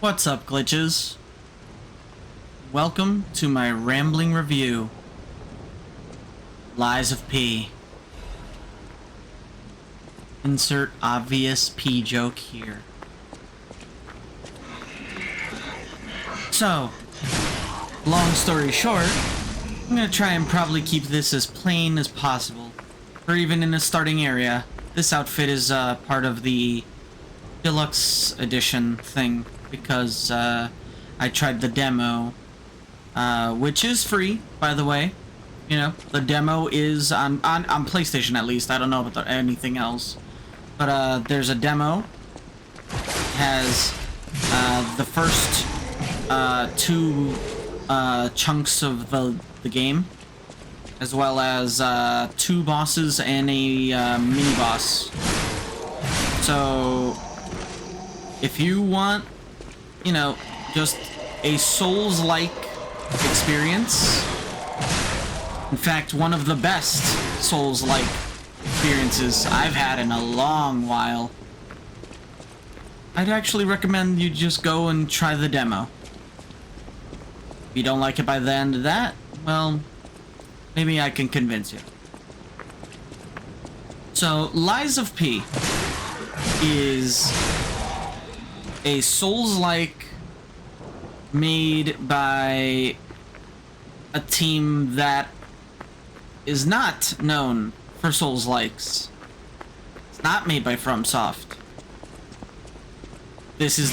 What's up, glitches? Welcome to my rambling review. Lies of P. Insert obvious P joke here. So, long story short, I'm gonna try and probably keep this as plain as possible. Or even in a starting area. This outfit is part of the deluxe edition thing because I tried the demo, which is free, by the way. You know, the demo is on PlayStation at least. I don't know about anything else, but there's a demo. It has the first two chunks of the game, as well as two bosses and a mini boss. So if you want, you know, just a Souls-like experience, in fact, one of the best Souls-like experiences I've had in a long while, I'd actually recommend you just go and try the demo. If you don't like it by the end of that, well, maybe I can convince you. So, Lies of P is a Souls-like made by a team that is not known for Souls-likes. It's not made by FromSoft. This is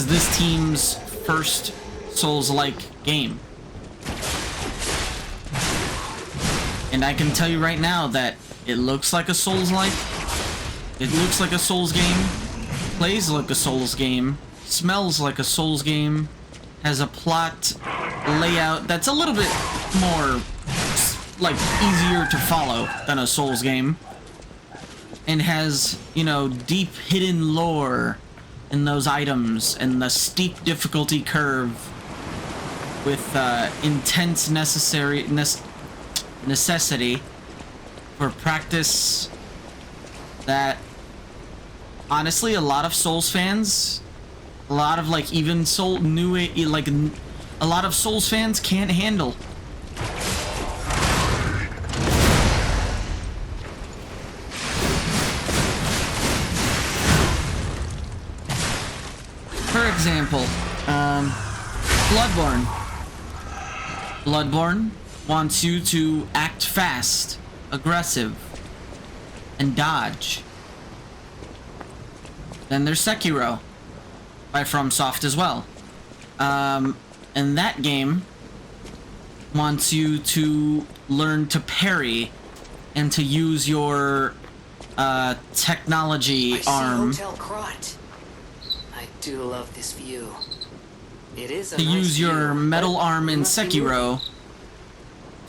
this team's first Souls-like game. And I can tell you right now that it looks like a Souls-like. It looks like a Souls game. Plays like a Souls game. Smells like a Souls game. Has a plot layout that's a little bit more, like, easier to follow than a Souls game. And has, you know, deep hidden lore in those items and the steep difficulty curve with intense necessity for practice that honestly a lot of Souls fans, a lot of like even a lot of Souls fans can't handle. For example, Bloodborne wants you to act fast, aggressive, and dodge. Then there's Sekiro by FromSoft as well. And that game wants you to learn to parry and to use your technology arm. Hotel Crot. I do love this view. It is a To nice use your view, metal but arm in must be Sekiro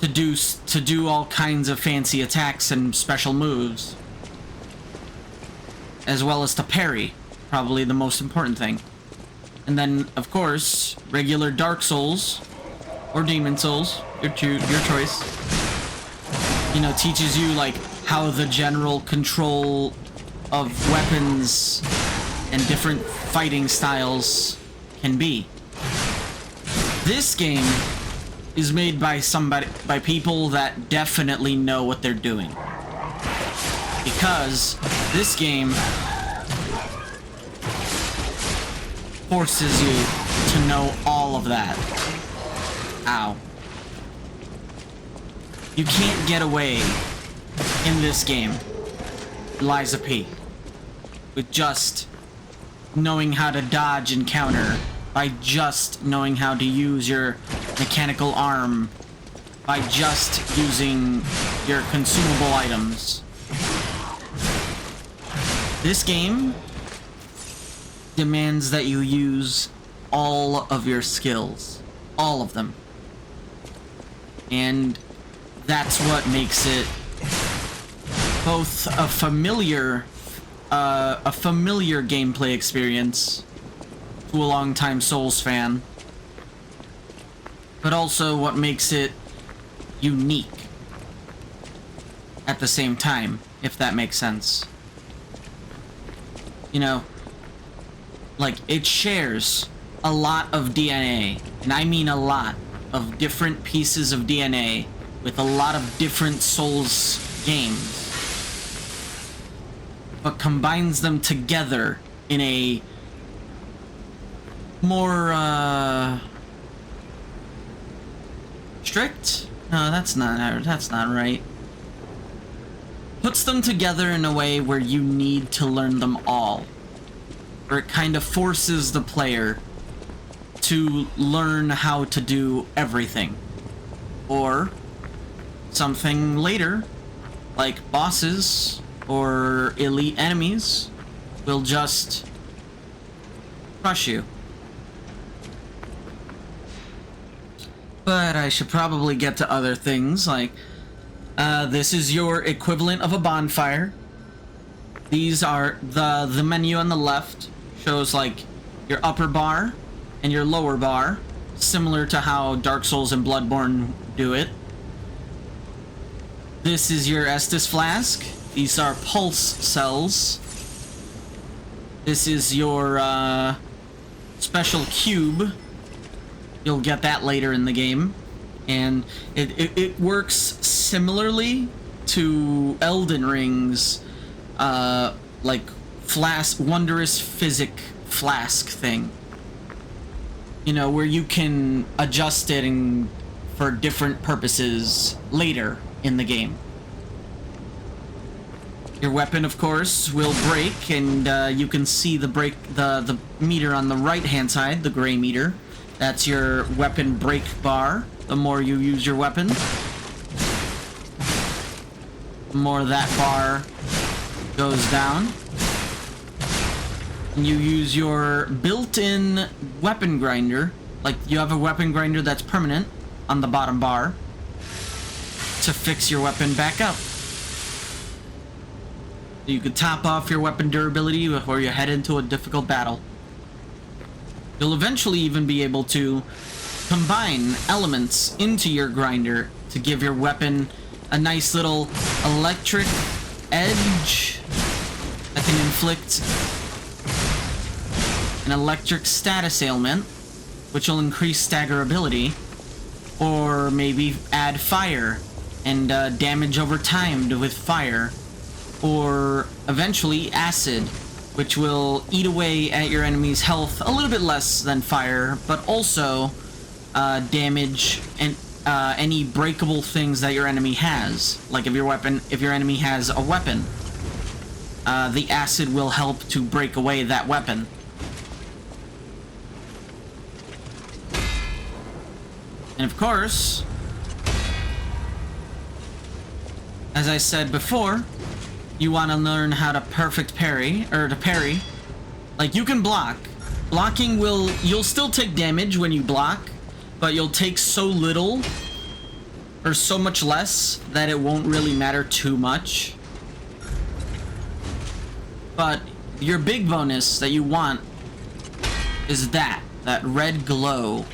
to do all kinds of fancy attacks and special moves, as well as to parry, probably the most important thing. And then, of course, regular Dark Souls or Demon Souls, your choice. You know, teaches you like how the general control of weapons and different fighting styles can be. This game is made by people that definitely know what they're doing. Because this game forces you to know all of that. Ow. You can't get away in this game, Lies of P, with just knowing how to dodge and counter, by just knowing how to use your mechanical arm, by just using your consumable items. This game demands that you use all of your skills. All of them. And that's what makes it both a familiar gameplay experience to a longtime Souls fan, but also what makes it unique at the same time, if that makes sense. You know, like, it shares a lot of DNA, and I mean a lot of different pieces of DNA with a lot of different Souls games, but combines them together in a more strict? No, that's not right. Puts them together in a way where you need to learn them all. Where it kind of forces the player to learn how to do everything. Or something later, like bosses or elite enemies, will just crush you. But I should probably get to other things, like this is your equivalent of a bonfire. These are the menu on the left shows like your upper bar and your lower bar, similar to how Dark Souls and Bloodborne do it. This is your Estus flask. These are pulse cells. This is your special cube. You'll get that later in the game. And it works similarly to Elden Ring's like wondrous physic flask thing. You know, where you can adjust it for different purposes later in the game. Your weapon, of course, will break, and you can see the meter on the right-hand side, the gray meter. That's your weapon break bar. The more you use your weapon, the more that bar goes down. And you use your built-in weapon grinder, like you have a weapon grinder that's permanent on the bottom bar, to fix your weapon back up. You could top off your weapon durability before you head into a difficult battle. You'll eventually even be able to combine elements into your grinder to give your weapon a nice little electric edge that can inflict an electric status ailment, which will increase staggerability, or maybe add fire and damage over time with fire, or eventually acid, which will eat away at your enemy's health a little bit less than fire, but also damage and any breakable things that your enemy has. Like if your enemy has a weapon, the acid will help to break away that weapon. And of course, as I said before, you want to learn how to perfect parry, or to parry. Like, you can block. Blocking you'll still take damage when you block, but you'll take so little, or so much less, that it won't really matter too much. But your big bonus that you want is that red glow,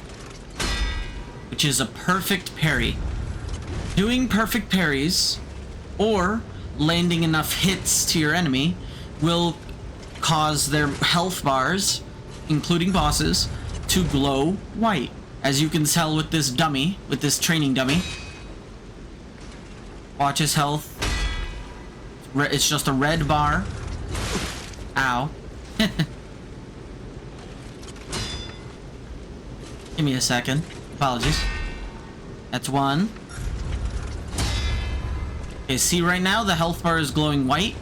which is a perfect parry. Doing perfect parries, or landing enough hits to your enemy, will cause their health bars, including bosses, to glow white. As you can tell with this dummy, with this training dummy. Watch his health. It's just a red bar. Ow. Give me a second. Apologies. That's one. Okay, see right now the health bar is glowing white.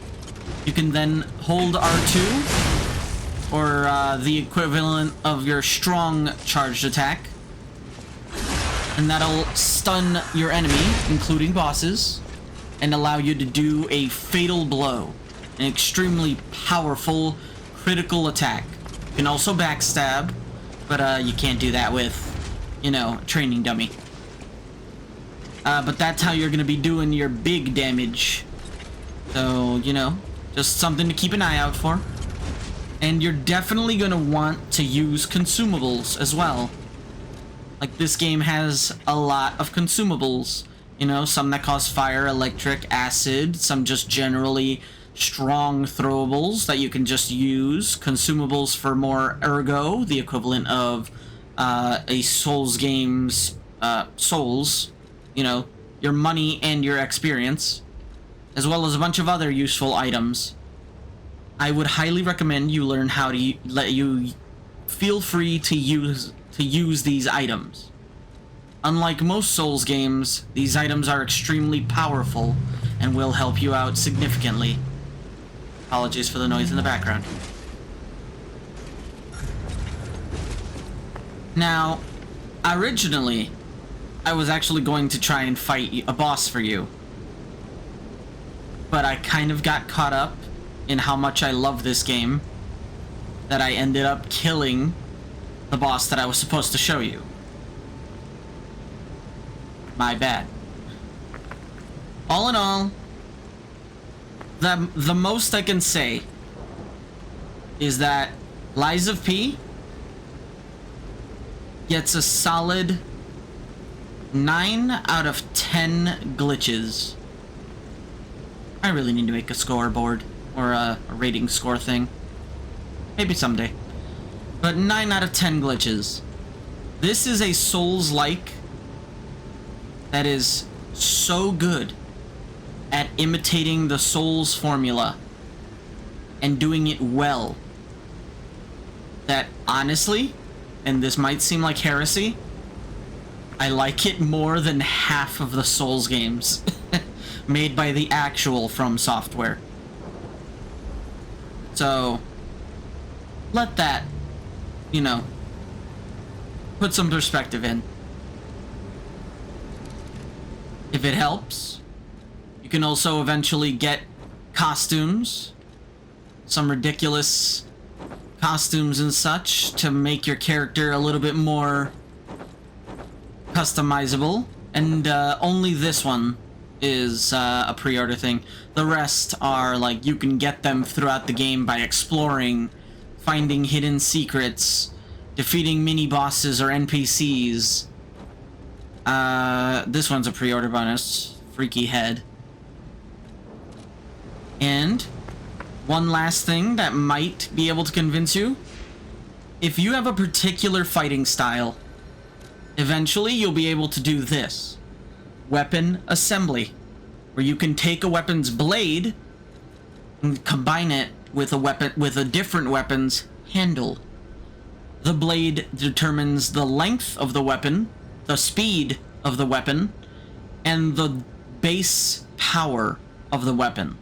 You can then hold R2, or the equivalent of your strong charged attack, and that'll stun your enemy, including bosses, and allow you to do a fatal blow, an extremely powerful critical attack. You can also backstab, but you can't do that with, you know, a training dummy. But that's how you're gonna be doing your big damage. So, you know, just something to keep an eye out for. And you're definitely gonna want to use consumables as well. Like, this game has a lot of consumables. You know, some that cause fire, electric, acid, some just generally strong throwables that you can just use, consumables for more ergo, the equivalent of a Souls game's souls, you know, your money and your experience, as well as a bunch of other useful items. I would highly recommend you learn how to let you feel free to use these items. Unlike most Souls games, these items are extremely powerful and will help you out significantly. Apologies for the noise in the background. Now, originally, I was actually going to try and fight a boss for you, but I kind of got caught up in how much I love this game that I ended up killing the boss that I was supposed to show you. My bad. All in all, the most I can say is that Lies of P gets a solid 9 out of 10 glitches. I really need to make a scoreboard or a rating score thing. Maybe someday. But 9 out of 10 glitches. This is a Souls-like that is so good at imitating the Souls formula and doing it well that honestly, and this might seem like heresy, I like it more than half of the Souls games made by the actual From Software. So, let that, you know, put some perspective in. If it helps, you can also eventually get costumes, some ridiculous costumes and such to make your character a little bit more customizable, and only this one is a pre-order thing. The rest are like you can get them throughout the game by exploring, finding hidden secrets, defeating mini bosses or NPCs. This one's a pre-order bonus. Freaky head. And one last thing that might be able to convince you. If you have a particular fighting style, eventually you'll be able to do this. Weapon assembly. Where you can take a weapon's blade and combine it with a different weapon's handle. The blade determines the length of the weapon, the speed of the weapon, and the base power of the weapon.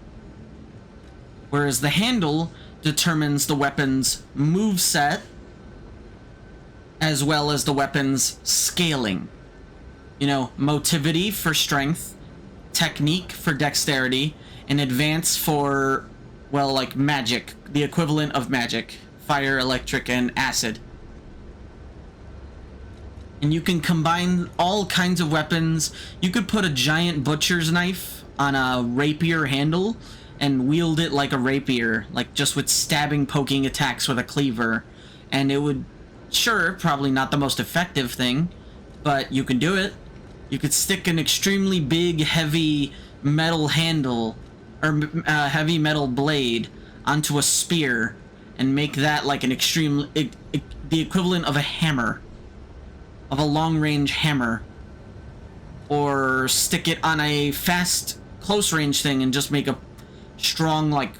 Whereas the handle determines the weapon's moveset, as well as the weapon's scaling. You know, motivity for strength, technique for dexterity, and advance for, well, like magic, the equivalent of magic. Fire, electric, and acid. And you can combine all kinds of weapons. You could put a giant butcher's knife on a rapier handle and wield it like a rapier, like just with stabbing, poking attacks with a cleaver. And it would, sure, probably not the most effective thing, but you can do it. You could stick an extremely big, heavy metal handle, or heavy metal blade onto a spear and make that like an extreme, the equivalent of a hammer, of a long-range hammer. Or stick it on a fast, close-range thing and just make a strong, like,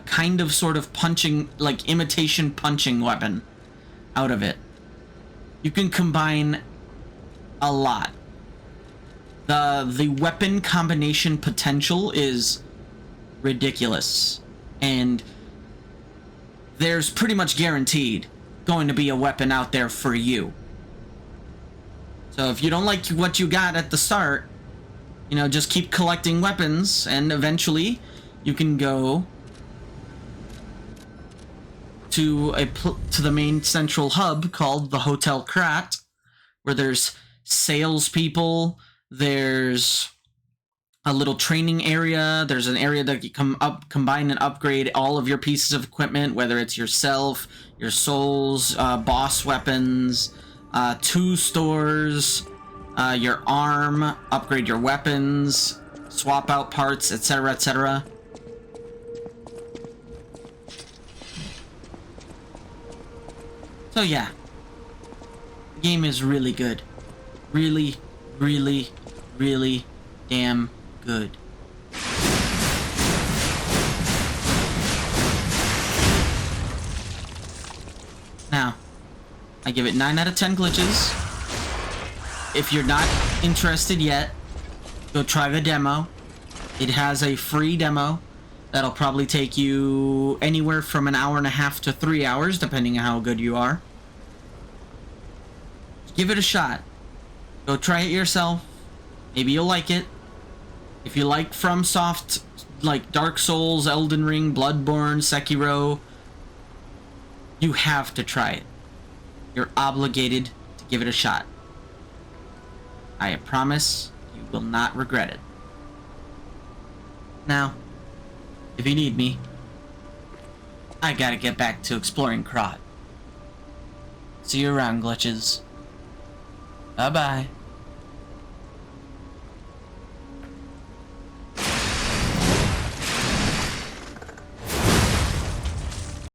kind of sort of punching, like imitation punching weapon out of it. You can combine a lot. The weapon combination potential is ridiculous, and there's pretty much guaranteed going to be a weapon out there for you. So if you don't like what you got at the start, you know, just keep collecting weapons, and eventually you can go to the main central hub called the Hotel Krat, where there's salespeople, there's a little training area, there's an area that you combine and upgrade all of your pieces of equipment, whether it's yourself, your souls, boss weapons, 2 stores, your arm, upgrade your weapons, swap out parts, etc., etc. So yeah, the game is really good. Really, really, really damn good. Now, I give it 9 out of 10 glitches. If you're not interested yet, go try the demo. It has a free demo that'll probably take you anywhere from an hour and a half to 3 hours, depending on how good you are. Give it a shot. Go try it yourself. Maybe you'll like it. If you like FromSoft, like Dark Souls, Elden Ring, Bloodborne, Sekiro, you have to try it. You're obligated to give it a shot. I promise you will not regret it. Now, if you need me, I gotta get back to exploring Krot. See you around, glitches. Bye-bye.